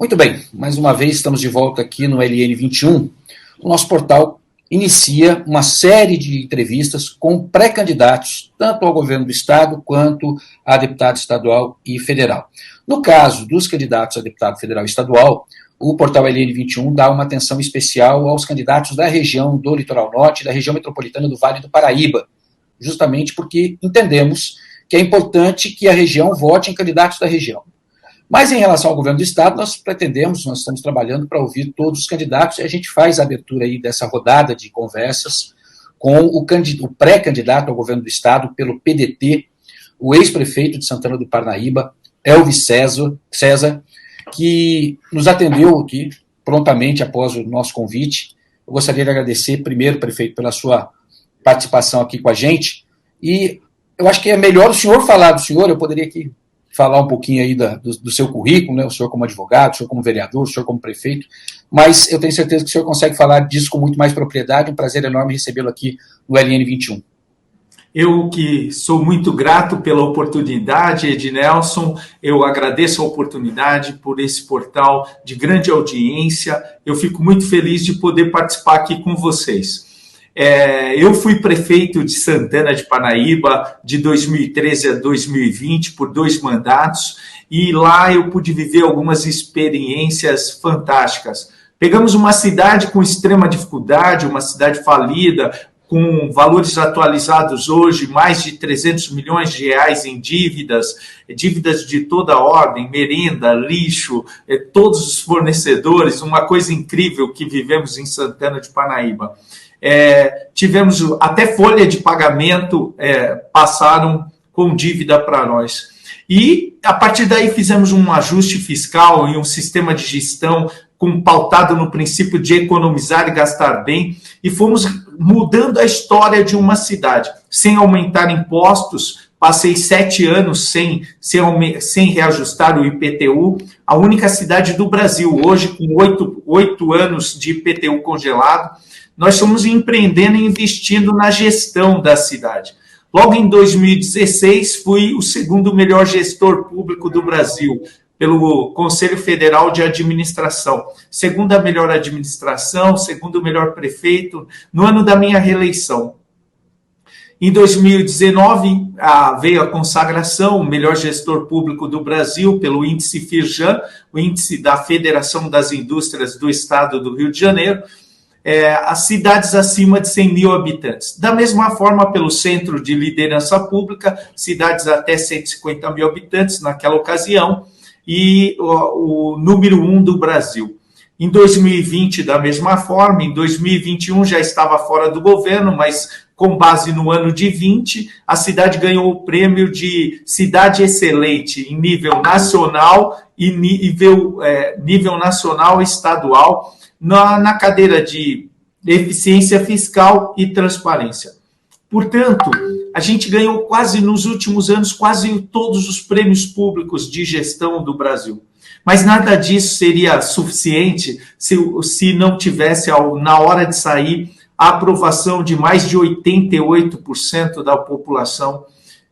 Muito bem, mais uma vez estamos de volta aqui no LN21. O nosso portal inicia uma série de entrevistas com pré-candidatos, tanto ao governo do Estado quanto a deputado estadual e federal. No caso dos candidatos a deputado federal e estadual, o portal LN21 dá uma atenção especial aos candidatos da região do Litoral Norte, da região metropolitana do Vale do Paraíba, justamente porque entendemos que é importante que a região vote em candidatos da região. Mas em relação ao governo do Estado, nós estamos trabalhando para ouvir todos os candidatos e a gente faz a abertura aí dessa rodada de conversas com o pré-candidato ao governo do Estado pelo PDT, o ex-prefeito de Santana do Parnaíba, Elvis César, que nos atendeu aqui prontamente após o nosso convite. Eu gostaria de agradecer primeiro, prefeito, pela sua participação aqui com a gente, e eu acho que é melhor o senhor falar do senhor. Eu poderia aqui falar um pouquinho aí do seu currículo, né? O senhor como advogado, o senhor como vereador, o senhor como prefeito, mas eu tenho certeza que o senhor consegue falar disso com muito mais propriedade. Um prazer enorme recebê-lo aqui no LN21. Eu que sou muito grato pela oportunidade, Ednelson, eu agradeço a oportunidade por esse portal de grande audiência, eu fico muito feliz de poder participar aqui com vocês. Eu fui prefeito de Santana de Parnaíba de 2013 a 2020 por 2 mandatos e lá eu pude viver algumas experiências fantásticas. Pegamos uma cidade com extrema dificuldade, uma cidade falida, com valores atualizados hoje, mais de 300 milhões de reais em dívidas de toda ordem, merenda, lixo, todos os fornecedores, uma coisa incrível que vivemos em Santana de Parnaíba. Tivemos até folha de pagamento, passaram com dívida para nós. E, a partir daí, fizemos um ajuste fiscal e um sistema de gestão pautado no princípio de economizar e gastar bem, e fomos mudando a história de uma cidade, sem aumentar impostos. Passei 7 anos sem reajustar o IPTU, a única cidade do Brasil, hoje com 8 anos de IPTU congelado. Nós estamos empreendendo e investindo na gestão da cidade. Logo em 2016, fui o 2º melhor gestor público do Brasil, pelo Conselho Federal de Administração. 2ª melhor administração, 2º melhor prefeito, no ano da minha reeleição. Em 2019, veio a consagração, o melhor gestor público do Brasil, pelo índice Firjan, o índice da Federação das Indústrias do Estado do Rio de Janeiro, as cidades acima de 100 mil habitantes. Da mesma forma, pelo Centro de Liderança Pública, cidades até 150 mil habitantes naquela ocasião, e o número 1 do Brasil. Em 2020, da mesma forma, em 2021 já estava fora do governo, mas com base no ano de 20, a cidade ganhou o prêmio de Cidade Excelente em nível nacional e nível nacional e estadual, na cadeira de eficiência fiscal e transparência. Portanto, a gente ganhou nos últimos anos, quase todos os prêmios públicos de gestão do Brasil. Mas nada disso seria suficiente se não tivesse, na hora de sair, a aprovação de mais de 88% da população,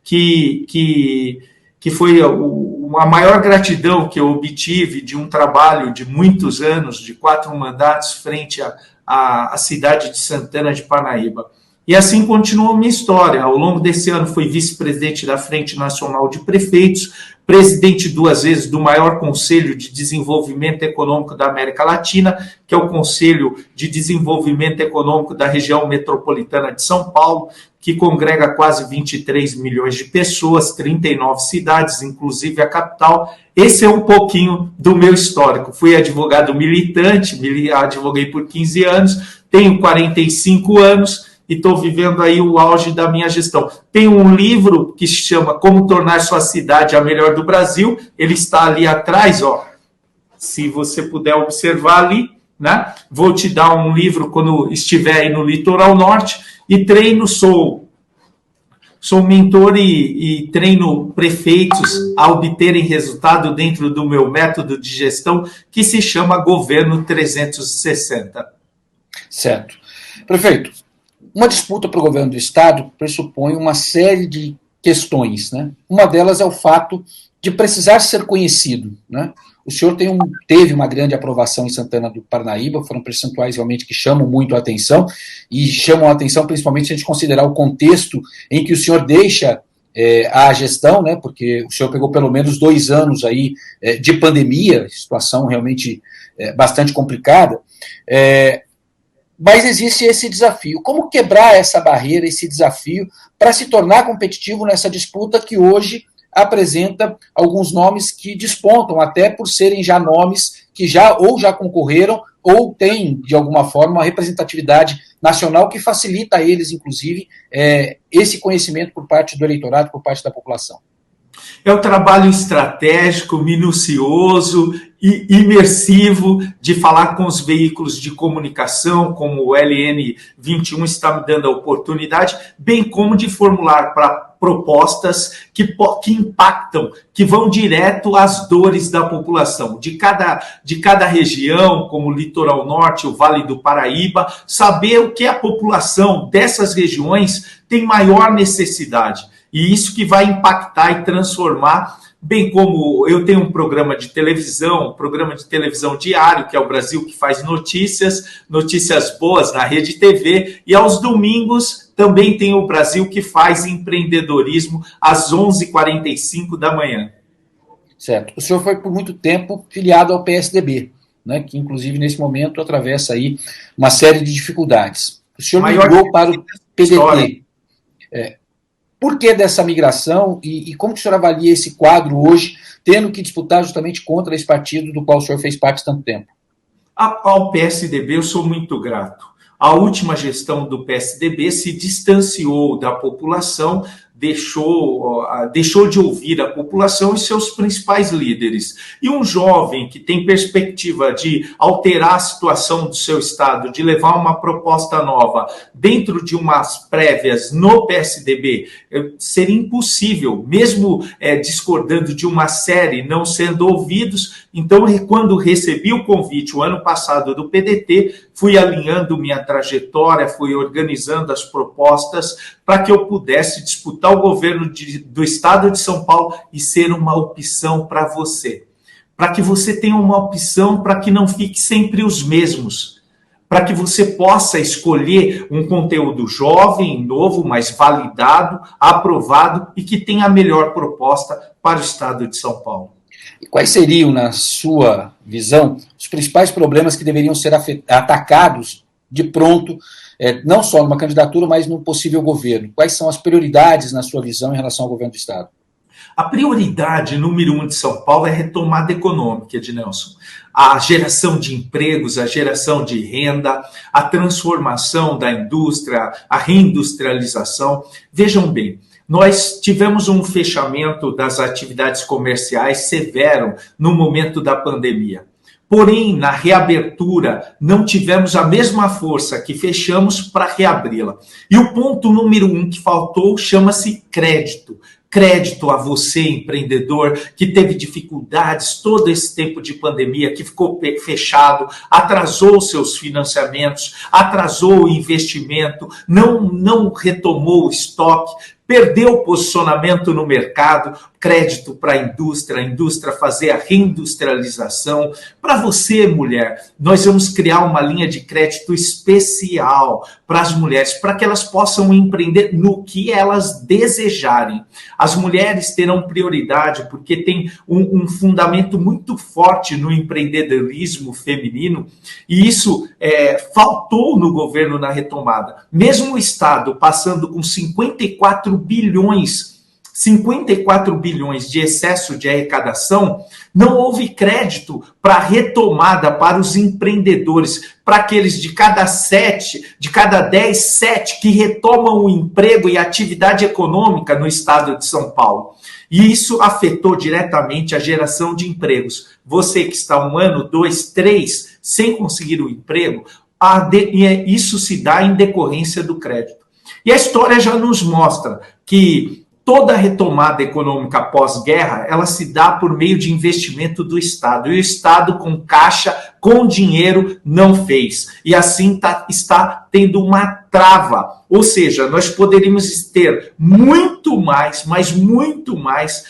que foi a maior gratidão que eu obtive de um trabalho de muitos anos, de 4 mandatos, frente à cidade de Santana de Parnaíba. E assim continua a minha história. Ao longo desse ano fui vice-presidente da Frente Nacional de Prefeitos, presidente 2 vezes do maior Conselho de Desenvolvimento Econômico da América Latina, que é o Conselho de Desenvolvimento Econômico da região metropolitana de São Paulo, que congrega quase 23 milhões de pessoas, 39 cidades, inclusive a capital. Esse é um pouquinho do meu histórico. Fui advogado militante, advoguei por 15 anos, tenho 45 anos, e estou vivendo aí o auge da minha gestão. Tem um livro que se chama Como Tornar Sua Cidade a Melhor do Brasil, ele está ali atrás, se você puder observar ali, né? Vou te dar um livro quando estiver aí no Litoral Norte, e sou mentor e treino prefeitos a obterem resultado dentro do meu método de gestão, que se chama Governo 360. Certo. Prefeito, uma disputa para o governo do Estado pressupõe uma série de questões, né? Uma delas é o fato de precisar ser conhecido, né? O senhor teve uma grande aprovação em Santana do Parnaíba, foram percentuais realmente que chamam muito a atenção, e chamam a atenção principalmente se a gente considerar o contexto em que o senhor deixa a gestão, né, porque o senhor pegou pelo menos 2 anos aí de pandemia, situação realmente bastante complicada, mas existe esse desafio. Como quebrar essa barreira, esse desafio, para se tornar competitivo nessa disputa que hoje apresenta alguns nomes que despontam, até por serem já nomes que já concorreram ou têm, de alguma forma, uma representatividade nacional que facilita a eles, inclusive, esse conhecimento por parte do eleitorado, por parte da população. É o trabalho estratégico, minucioso e imersivo de falar com os veículos de comunicação, como o LN21 está me dando a oportunidade, bem como de formular propostas que impactam, que vão direto às dores da população, de cada região, como o Litoral Norte, o Vale do Paraíba, saber o que a população dessas regiões tem maior necessidade. E isso que vai impactar e transformar, bem como eu tenho um programa de televisão diário, que é o Brasil que faz notícias boas na Rede TV, e aos domingos também tem o Brasil que faz empreendedorismo às 11h45 da manhã. Certo. O senhor foi por muito tempo filiado ao PSDB, né, que inclusive nesse momento atravessa aí uma série de dificuldades. O senhor migrou para o PDT. Por que dessa migração e como que o senhor avalia esse quadro hoje, tendo que disputar justamente contra esse partido do qual o senhor fez parte tanto tempo? Ao PSDB eu sou muito grato. A última gestão do PSDB se distanciou da população, deixou de ouvir a população e seus principais líderes. E um jovem que tem perspectiva de alterar a situação do seu estado, de levar uma proposta nova dentro de umas prévias no PSDB, seria impossível, mesmo discordando de uma série, não sendo ouvidos. Então, quando recebi o convite o ano passado do PDT, fui alinhando minha trajetória, fui organizando as propostas para que eu pudesse disputar o governo do estado de São Paulo e ser uma opção para você. Para que você tenha uma opção, para que não fique sempre os mesmos. Para que você possa escolher um conteúdo jovem, novo, mas validado, aprovado e que tenha a melhor proposta para o estado de São Paulo. E quais seriam, na sua visão, os principais problemas que deveriam ser atacados de pronto, não só numa candidatura, mas num possível governo? Quais são as prioridades, na sua visão, em relação ao governo do Estado? A prioridade número 1 de São Paulo é a retomada econômica, Ednelson. A geração de empregos, a geração de renda, a transformação da indústria, a reindustrialização. Vejam bem, nós tivemos um fechamento das atividades comerciais severo no momento da pandemia. Porém, na reabertura, não tivemos a mesma força que fechamos para reabri-la. E o ponto número 1 que faltou chama-se crédito. Crédito a você, empreendedor, que teve dificuldades todo esse tempo de pandemia, que ficou fechado, atrasou seus financiamentos, atrasou o investimento, não retomou o estoque, perdeu o posicionamento no mercado, crédito para a indústria fazer a reindustrialização. Para você, mulher, nós vamos criar uma linha de crédito especial para as mulheres, para que elas possam empreender no que elas desejarem. As mulheres terão prioridade, porque tem um fundamento muito forte no empreendedorismo feminino, e isso faltou no governo na retomada. Mesmo o Estado passando com 54 bilhões de excesso de arrecadação, não houve crédito para retomada para os empreendedores, para aqueles de cada 10, 7 que retomam o emprego e a atividade econômica no estado de São Paulo. E isso afetou diretamente a geração de empregos. Você que está 1 ano, 2, 3 sem conseguir o emprego, isso se dá em decorrência do crédito. E a história já nos mostra que toda a retomada econômica pós-guerra, ela se dá por meio de investimento do Estado. E o Estado, com caixa, com dinheiro não fez. E assim está tendo uma trava. Ou seja, nós poderíamos ter muito mais, mas muito mais,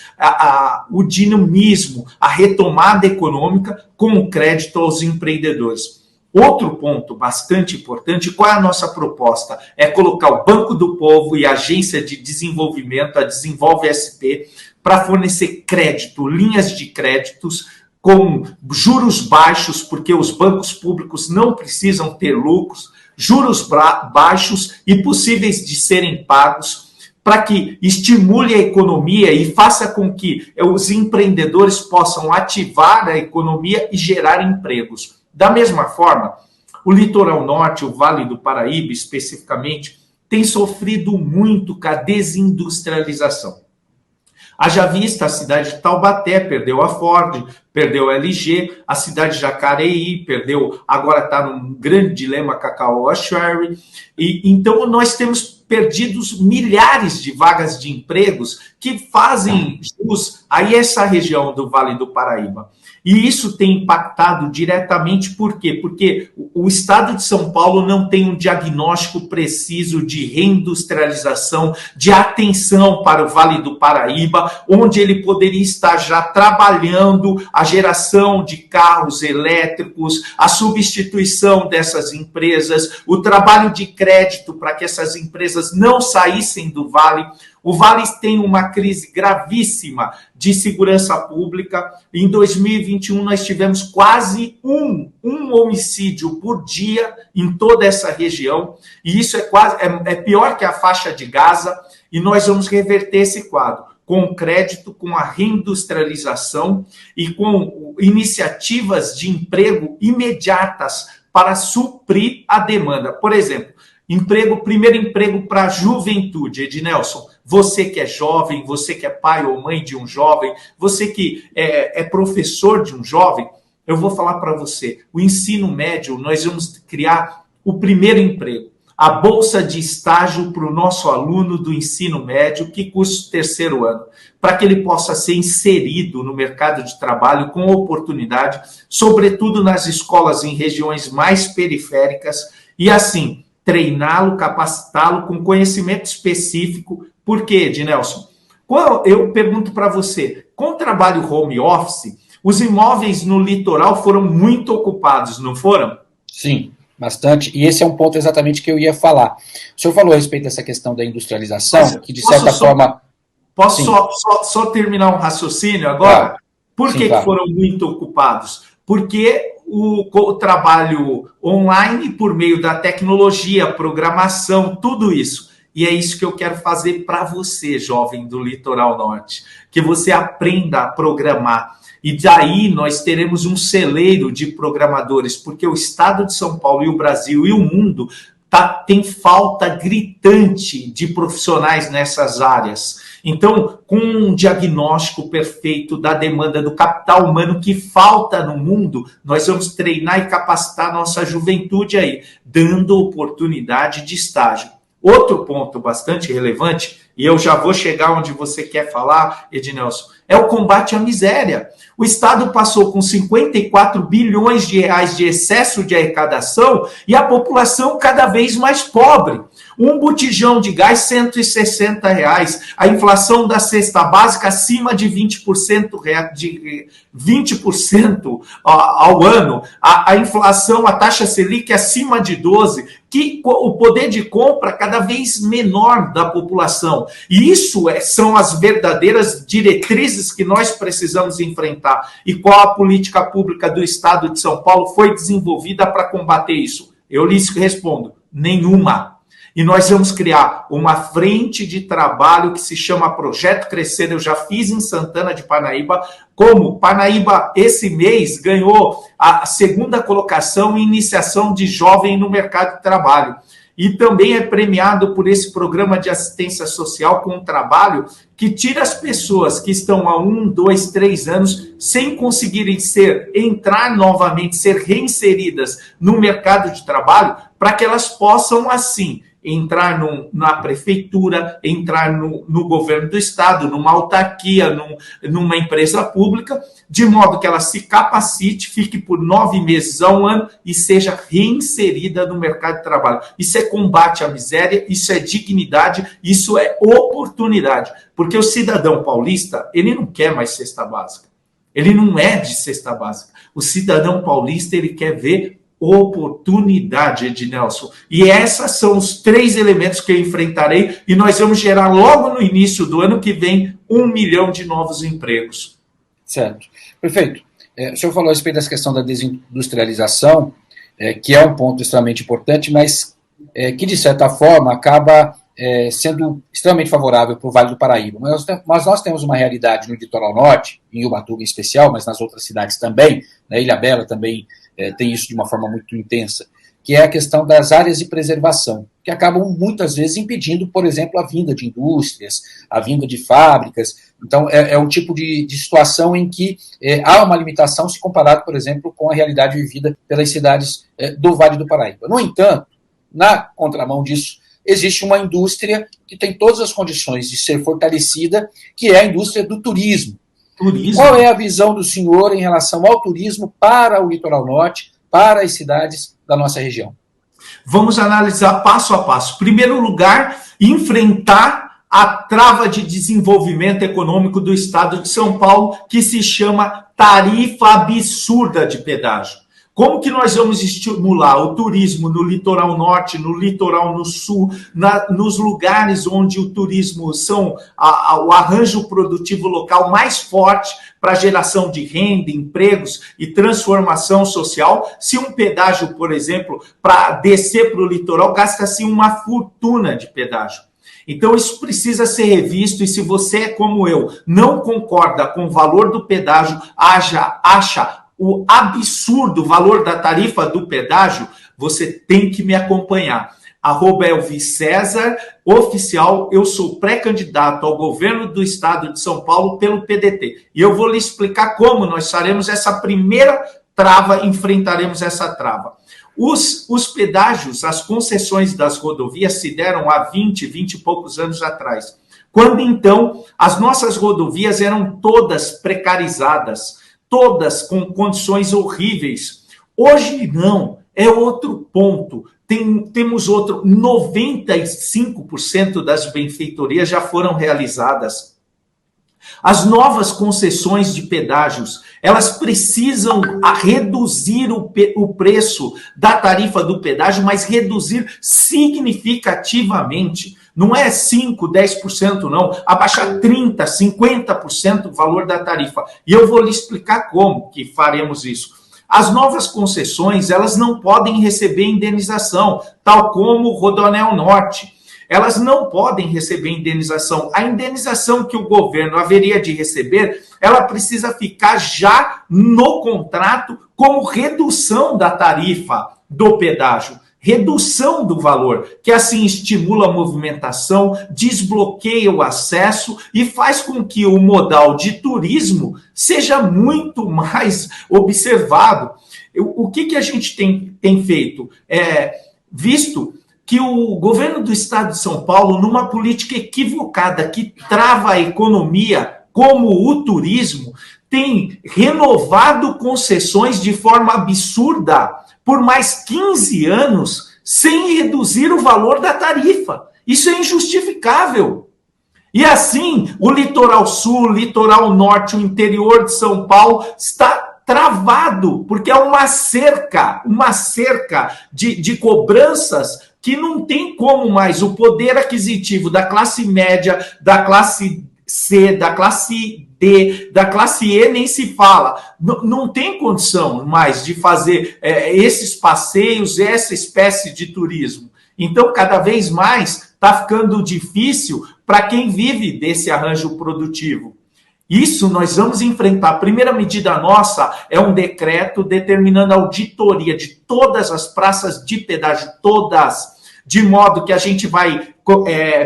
o dinamismo, a retomada econômica com o crédito aos empreendedores. Outro ponto bastante importante, qual é a nossa proposta? É colocar o Banco do Povo e a Agência de Desenvolvimento, a Desenvolve SP, para fornecer crédito, linhas de créditos com juros baixos, porque os bancos públicos não precisam ter lucros, juros baixos e possíveis de serem pagos, para que estimule a economia e faça com que os empreendedores possam ativar a economia e gerar empregos. Da mesma forma, o Litoral Norte, o Vale do Paraíba especificamente, tem sofrido muito com a desindustrialização. Haja vista, a cidade de Taubaté perdeu a Ford, perdeu a LG, a cidade de Jacareí perdeu, agora está num grande dilema com a Caoa Sherry. E então nós temos perdidos milhares de vagas de empregos que fazem jus a essa região do Vale do Paraíba. E isso tem impactado diretamente, por quê? Porque o Estado de São Paulo não tem um diagnóstico preciso de reindustrialização, de atenção para o Vale do Paraíba, onde ele poderia estar já trabalhando a geração de carros elétricos, a substituição dessas empresas, o trabalho de crédito para que essas empresas não saíssem do Vale. O Vale tem uma crise gravíssima de segurança pública. Em 2021, nós tivemos quase um homicídio por dia em toda essa região. E isso é pior que a faixa de Gaza. E nós vamos reverter esse quadro com crédito, com a reindustrialização e com iniciativas de emprego imediatas para suprir a demanda. Por exemplo, primeiro emprego para a juventude, Ednelson. Você que é jovem, você que é pai ou mãe de um jovem, você que é professor de um jovem, eu vou falar para você, o ensino médio, nós vamos criar o primeiro emprego, a bolsa de estágio para o nosso aluno do ensino médio que cursa o terceiro ano, para que ele possa ser inserido no mercado de trabalho com oportunidade, sobretudo nas escolas em regiões mais periféricas, e assim, treiná-lo, capacitá-lo com conhecimento específico. Por quê, Ednelson? Eu pergunto para você, com o trabalho home office, os imóveis no litoral foram muito ocupados, não foram? Sim, bastante. E esse é um ponto exatamente que eu ia falar. O senhor falou a respeito dessa questão da industrialização, que de certa forma... Posso só terminar um raciocínio agora? Claro. Por que foram muito ocupados? Porque o trabalho online, por meio da tecnologia, programação, tudo isso. E é isso que eu quero fazer para você, jovem do Litoral Norte, que você aprenda a programar. E daí nós teremos um celeiro de programadores, porque o Estado de São Paulo e o Brasil e o mundo tem falta gritante de profissionais nessas áreas. Então, com um diagnóstico perfeito da demanda do capital humano que falta no mundo, nós vamos treinar e capacitar a nossa juventude aí, dando oportunidade de estágio. Outro ponto bastante relevante, e eu já vou chegar onde você quer falar, Ednelson, é o combate à miséria. O Estado passou com 54 bilhões de reais de excesso de arrecadação e a população cada vez mais pobre. Um botijão de gás, R$160. A inflação da cesta básica acima de 20% ao ano. A inflação, a taxa Selic acima de 12%. Que o poder de compra cada vez menor da população. E isso são as verdadeiras diretrizes que nós precisamos enfrentar. E qual a política pública do Estado de São Paulo foi desenvolvida para combater isso? Eu lhes respondo, nenhuma. E nós vamos criar uma frente de trabalho que se chama Projeto Crescer. Eu já fiz em Santana de Parnaíba, como Parnaíba esse mês ganhou a segunda colocação em iniciação de jovem no mercado de trabalho. E também é premiado por esse programa de assistência social com um trabalho que tira as pessoas que estão há 1, 2, 3 anos sem conseguirem entrar novamente, ser reinseridas no mercado de trabalho, para que elas possam, assim, entrar na prefeitura, entrar no governo do estado, numa autarquia, numa empresa pública, de modo que ela se capacite, fique por 9 meses a 1 ano e seja reinserida no mercado de trabalho. Isso é combate à miséria, isso é dignidade, isso é oportunidade. Porque o cidadão paulista, ele não quer mais cesta básica. Ele não é de cesta básica. O cidadão paulista, ele quer ver oportunidade, Ednelson. E esses são os 3 elementos que eu enfrentarei e nós vamos gerar logo no início do ano que vem 1 milhão de novos empregos. Certo. Perfeito. O senhor falou a respeito dessa questão da desindustrialização, que é um ponto extremamente importante, mas que, de certa forma, acaba sendo extremamente favorável para o Vale do Paraíba. Mas nós temos uma realidade no litoral norte, em Ubatuba em especial, mas nas outras cidades também, na Ilhabela também tem isso de uma forma muito intensa, que é a questão das áreas de preservação, que acabam muitas vezes impedindo, por exemplo, a vinda de indústrias, a vinda de fábricas. Então, é um tipo de situação em que há uma limitação se comparado, por exemplo, com a realidade vivida pelas cidades do Vale do Paraíba. No entanto, na contramão disso, existe uma indústria que tem todas as condições de ser fortalecida, que é a indústria do turismo. Qual é a visão do senhor em relação ao turismo para o litoral norte, para as cidades da nossa região? Vamos analisar passo a passo. Em primeiro lugar, enfrentar a trava de desenvolvimento econômico do estado de São Paulo, que se chama tarifa absurda de pedágio. Como que nós vamos estimular o turismo no litoral norte, no litoral no sul, nos lugares onde o turismo são o arranjo produtivo local mais forte para geração de renda, empregos e transformação social, se um pedágio, por exemplo, para descer para o litoral, gasta-se uma fortuna de pedágio. Então, isso precisa ser revisto, e se você, como eu, não concorda com o valor do pedágio, acha o absurdo valor da tarifa do pedágio, você tem que me acompanhar. @ElvisCésar, oficial, eu sou pré-candidato ao governo do estado de São Paulo pelo PDT. E eu vou lhe explicar como nós faremos essa primeira trava, enfrentaremos essa trava. Os pedágios, as concessões das rodovias se deram há 20 e poucos anos atrás. Quando então as nossas rodovias eram todas precarizadas, todas com condições horríveis. Hoje não, é outro ponto. Temos outro, 95% das benfeitorias já foram realizadas. As novas concessões de pedágios, elas precisam reduzir o preço da tarifa do pedágio, mas reduzir significativamente. Não é 5%, 10% não, abaixar 30%, 50% o valor da tarifa. E eu vou lhe explicar como que faremos isso. As novas concessões, elas não podem receber indenização, tal como o Rodoanel Norte. Elas não podem receber indenização. A indenização que o governo haveria de receber, ela precisa ficar já no contrato como redução da tarifa do pedágio. Redução do valor, que assim estimula a movimentação, desbloqueia o acesso e faz com que o modal de turismo seja muito mais observado. O que a gente tem feito? Visto que o governo do estado de São Paulo, numa política equivocada que trava a economia, como o turismo, tem renovado concessões de forma absurda por mais 15 anos, sem reduzir o valor da tarifa. Isso é injustificável. E assim, o litoral sul, o litoral norte, o interior de São Paulo está travado, porque é uma cerca de cobranças que não tem como mais o poder aquisitivo da classe média, da classe C, da classe D, da classe E, nem se fala. Não tem condição mais de fazer esses passeios, essa espécie de turismo. Então, cada vez mais está ficando difícil para quem vive desse arranjo produtivo. Isso nós vamos enfrentar. A primeira medida nossa é um decreto determinando a auditoria de todas as praças de pedágio, todas, de modo que a gente vai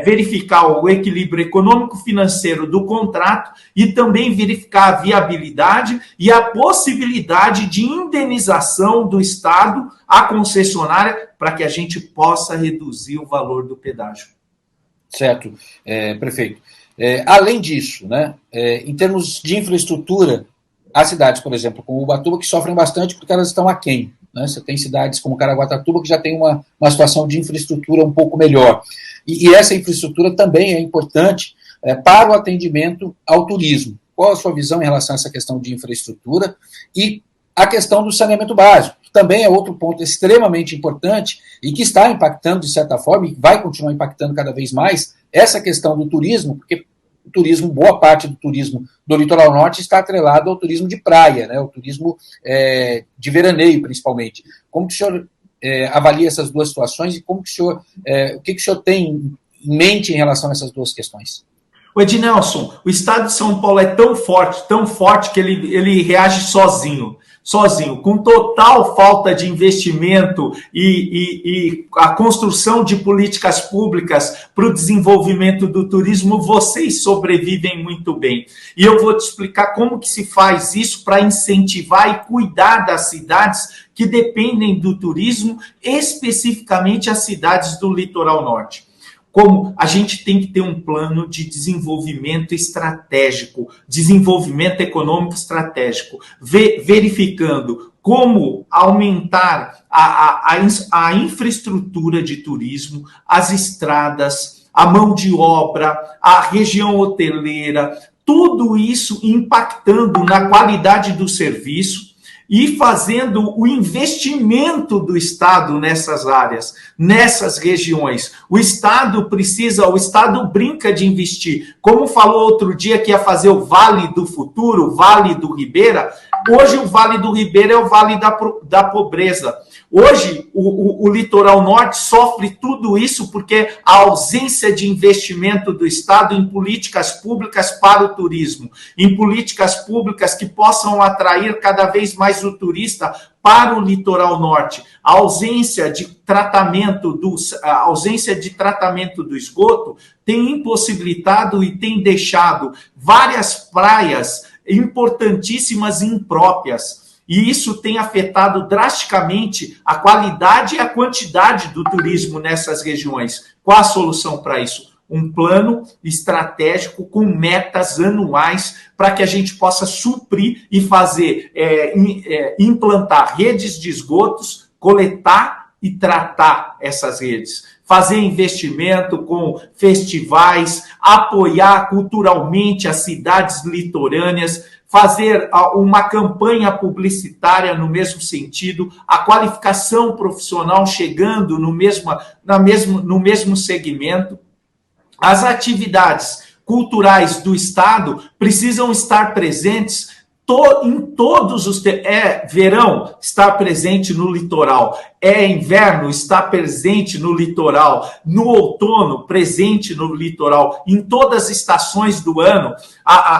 verificar o equilíbrio econômico-financeiro do contrato e também verificar a viabilidade e a possibilidade de indenização do Estado à concessionária para que a gente possa reduzir o valor do pedágio. Certo, prefeito. Além disso, né, em termos de infraestrutura, há cidades, por exemplo, como Ubatuba, que sofrem bastante porque elas estão aquém. Né? Você tem cidades como Caraguatatuba que já tem uma situação de infraestrutura um pouco melhor. E essa infraestrutura também é importante para o atendimento ao turismo. Qual a sua visão em relação a essa questão de infraestrutura e a questão do saneamento básico, que também é outro ponto extremamente importante e que está impactando, de certa forma, e vai continuar impactando cada vez mais, essa questão do turismo, porque o turismo, boa parte do turismo do litoral norte está atrelado ao turismo de praia, né, o turismo de veraneio, principalmente. Como que o senhor avalia essas duas situações e como que o que o senhor tem em mente em relação a essas duas questões? O Ednelson, o estado de São Paulo é tão forte que ele reage sozinho, com total falta de investimento e a construção de políticas públicas para o desenvolvimento do turismo, vocês sobrevivem muito bem. E eu vou te explicar como que se faz isso para incentivar e cuidar das cidades que dependem do turismo, especificamente as cidades do litoral norte. Como a gente tem que ter um plano de desenvolvimento estratégico, desenvolvimento econômico estratégico, verificando como aumentar a infraestrutura de turismo, as estradas, a mão de obra, a região hoteleira, tudo isso impactando na qualidade do serviço e fazendo o investimento do Estado nessas áreas, nessas regiões. O Estado brinca de investir. Como falou outro dia que ia fazer o Vale do Futuro, o Vale do Ribeira, hoje o Vale do Ribeira é o Vale da Pobreza. Hoje, o litoral norte sofre tudo isso porque a ausência de investimento do Estado em políticas públicas para o turismo, em políticas públicas que possam atrair cada vez mais o turista para o litoral norte. A ausência de tratamento do esgoto tem impossibilitado e tem deixado várias praias importantíssimas impróprias. E isso tem afetado drasticamente a qualidade e a quantidade do turismo nessas regiões. Qual a solução para isso? Um plano estratégico com metas anuais para que a gente possa suprir e fazer, implantar redes de esgotos, coletar e tratar essas redes. Fazer investimento com festivais, apoiar culturalmente as cidades litorâneas, fazer uma campanha publicitária no mesmo sentido, a qualificação profissional chegando no mesmo segmento. As atividades culturais do Estado precisam estar presentes em todos os... verão, está presente no litoral. Inverno, está presente no litoral. No outono, presente no litoral. Em todas as estações do ano,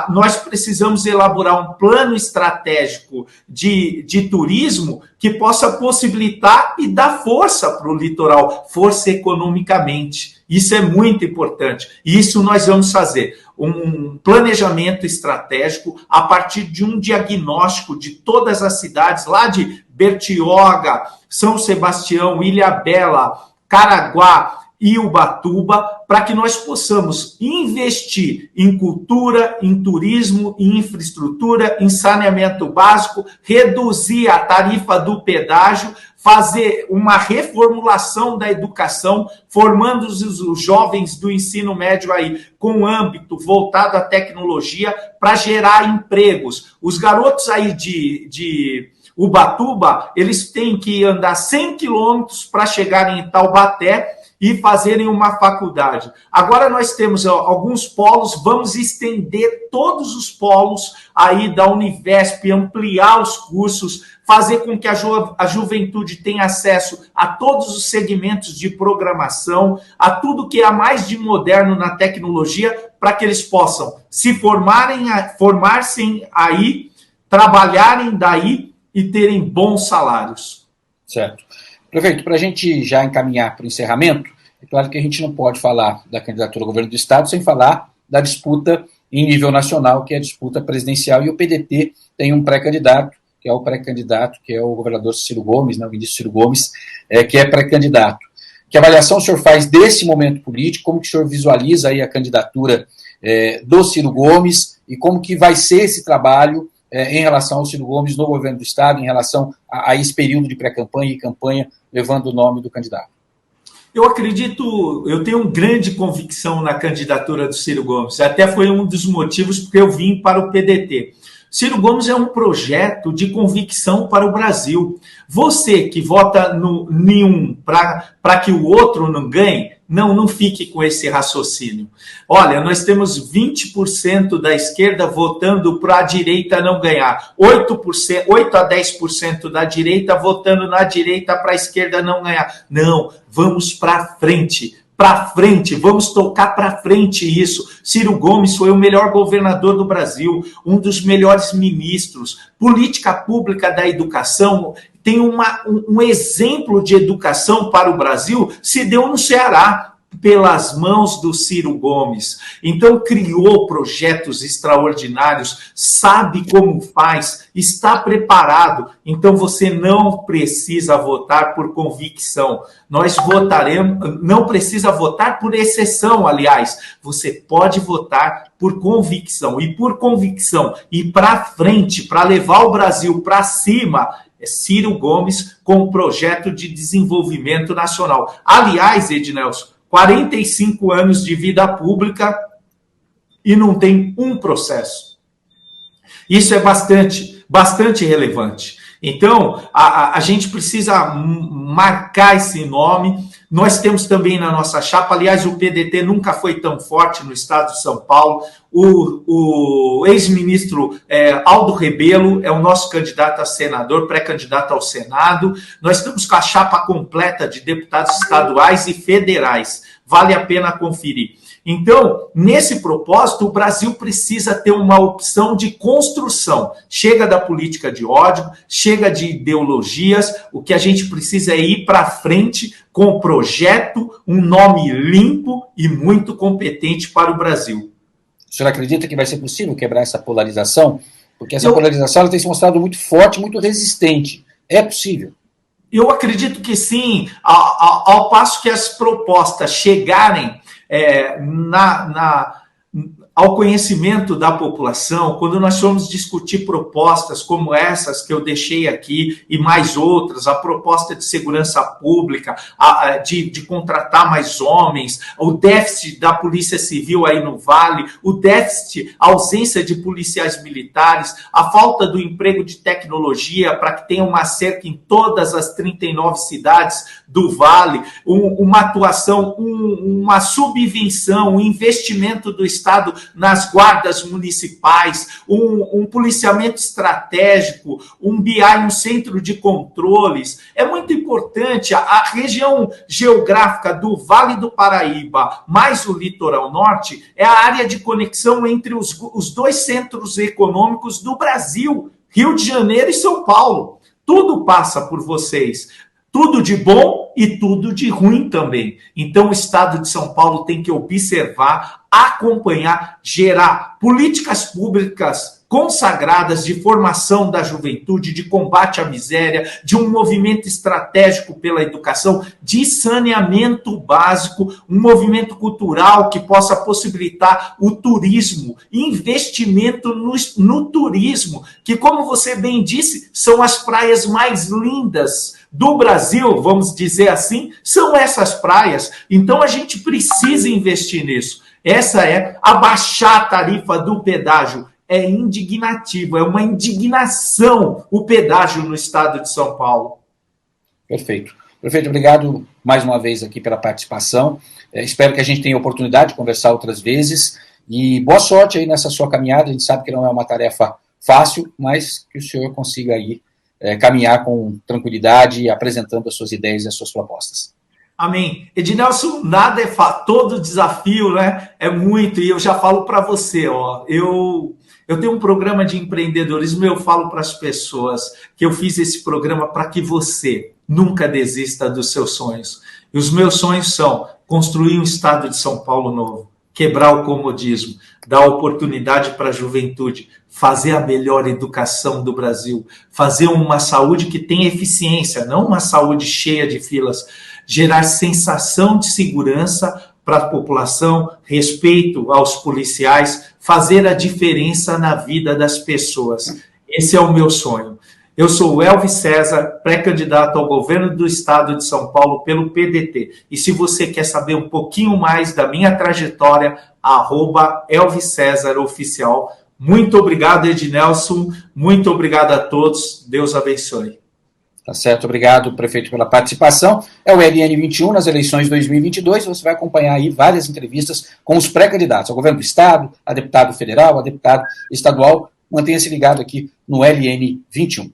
nós precisamos elaborar um plano estratégico de turismo que possa possibilitar e dar força para o litoral, força economicamente. Isso é muito importante. E isso nós vamos fazer. Um planejamento estratégico a partir de um diagnóstico de todas as cidades, lá de Bertioga, São Sebastião, Ilhabela, Caraguá e Ubatuba, para que nós possamos investir em cultura, em turismo, em infraestrutura, em saneamento básico, reduzir a tarifa do pedágio, fazer uma reformulação da educação, formando os jovens do ensino médio aí com âmbito voltado à tecnologia para gerar empregos. Os garotos aí de Ubatuba, eles têm que andar 100 quilômetros para chegarem em Taubaté e fazerem uma faculdade. Agora nós temos alguns polos, vamos estender todos os polos aí da Univesp, ampliar os cursos, fazer com que a juventude tenha acesso a todos os segmentos de programação, a tudo que há mais de moderno na tecnologia, para que eles possam se formar-se aí, trabalharem daí e terem bons salários. Certo. Prefeito, para a gente já encaminhar para o encerramento, é claro que a gente não pode falar da candidatura ao governo do Estado sem falar da disputa em nível nacional, que é a disputa presidencial, e o PDT tem um pré-candidato, que é o governador Ciro Gomes, o ministro Ciro Gomes, que é pré-candidato. Que avaliação o senhor faz desse momento político, como que o senhor visualiza aí a candidatura do Ciro Gomes e como que vai ser esse trabalho em relação ao Ciro Gomes no governo do Estado, em relação a esse período de pré-campanha e campanha, levando o nome do candidato? Eu tenho grande convicção na candidatura do Ciro Gomes, até foi um dos motivos porque eu vim para o PDT. Ciro Gomes é um projeto de convicção para o Brasil. Você que vota no nenhum para que o outro não ganhe, não fique com esse raciocínio. Olha, nós temos 20% da esquerda votando para a direita não ganhar, 8 a 10% da direita votando na direita para a esquerda não ganhar. Não, vamos para frente. Para frente, vamos tocar para frente isso. Ciro Gomes foi o melhor governador do Brasil, um dos melhores ministros. Política pública da educação, tem um exemplo de educação para o Brasil, se deu no Ceará, pelas mãos do Ciro Gomes. Então, criou projetos extraordinários, sabe como faz, está preparado. Então, você não precisa votar por convicção. Nós votaremos, não precisa votar por exceção, aliás. Você pode votar por convicção. E por convicção, e para frente, para levar o Brasil para cima, é Ciro Gomes com um projeto de desenvolvimento nacional. Aliás, Ednelson, 45 anos de vida pública e não tem um processo. Isso é bastante relevante. Então, a gente precisa marcar esse nome. Nós temos também na nossa chapa, aliás, o PDT nunca foi tão forte no estado de São Paulo. O ex-ministro Aldo Rebelo é o nosso candidato a senador, pré-candidato ao Senado. Nós estamos com a chapa completa de deputados estaduais e federais. Vale a pena conferir. Então, nesse propósito, o Brasil precisa ter uma opção de construção. Chega da política de ódio, chega de ideologias, o que a gente precisa é ir para frente com um projeto, um nome limpo e muito competente para o Brasil. O senhor acredita que vai ser possível quebrar essa polarização? Porque essa polarização ela tem se mostrado muito forte, muito resistente. É possível? Eu acredito que sim, ao passo que as propostas chegarem ao conhecimento da população, quando nós formos discutir propostas como essas que eu deixei aqui e mais outras, a proposta de segurança pública, de contratar mais homens, o déficit da Polícia Civil aí no Vale, o déficit, a ausência de policiais militares, a falta do emprego de tecnologia para que tenha uma cerca em todas as 39 cidades do Vale, uma atuação, uma subvenção, um investimento do Estado nas guardas municipais, um policiamento estratégico, um BI, um centro de controles. É muito importante. A região geográfica do Vale do Paraíba, mais o litoral norte, é a área de conexão entre os dois centros econômicos do Brasil, Rio de Janeiro e São Paulo. Tudo passa por vocês. Tudo de bom e tudo de ruim também. Então, o Estado de São Paulo tem que observar, acompanhar, gerar políticas públicas consagradas de formação da juventude, de combate à miséria, de um movimento estratégico pela educação, de saneamento básico, um movimento cultural que possa possibilitar o turismo, investimento no turismo, que, como você bem disse, são as praias mais lindas do Brasil, vamos dizer assim, são essas praias. Então, a gente precisa investir nisso. Essa é abaixar a tarifa do pedágio. É indignativo, é uma indignação o pedágio no estado de São Paulo. Perfeito. Prefeito, obrigado mais uma vez aqui pela participação. Espero que a gente tenha oportunidade de conversar outras vezes. E boa sorte aí nessa sua caminhada. A gente sabe que não é uma tarefa fácil, mas que o senhor consiga aí caminhar com tranquilidade, apresentando as suas ideias e as suas propostas. Amém. Ednelson, nada é fácil, todo desafio, né, é muito, e eu já falo para você, ó, eu Eu tenho um programa de empreendedorismo e eu falo para as pessoas que eu fiz esse programa para que você nunca desista dos seus sonhos. E os meus sonhos são construir um estado de São Paulo novo, quebrar o comodismo, dar oportunidade para a juventude, fazer a melhor educação do Brasil, fazer uma saúde que tenha eficiência, não uma saúde cheia de filas, gerar sensação de segurança para a população, respeito aos policiais, fazer a diferença na vida das pessoas. Esse é o meu sonho. Eu sou o Elvis César, pré-candidato ao governo do estado de São Paulo pelo PDT. E se você quer saber um pouquinho mais da minha trajetória, @Elvis César Oficial. Muito obrigado, Ednelson. Muito obrigado a todos. Deus abençoe. Tá certo, obrigado, prefeito, pela participação. É o LN 21 nas eleições de 2022. Você vai acompanhar aí várias entrevistas com os pré-candidatos ao governo do estado, a deputado federal, a deputado estadual. Mantenha-se ligado aqui no LN 21.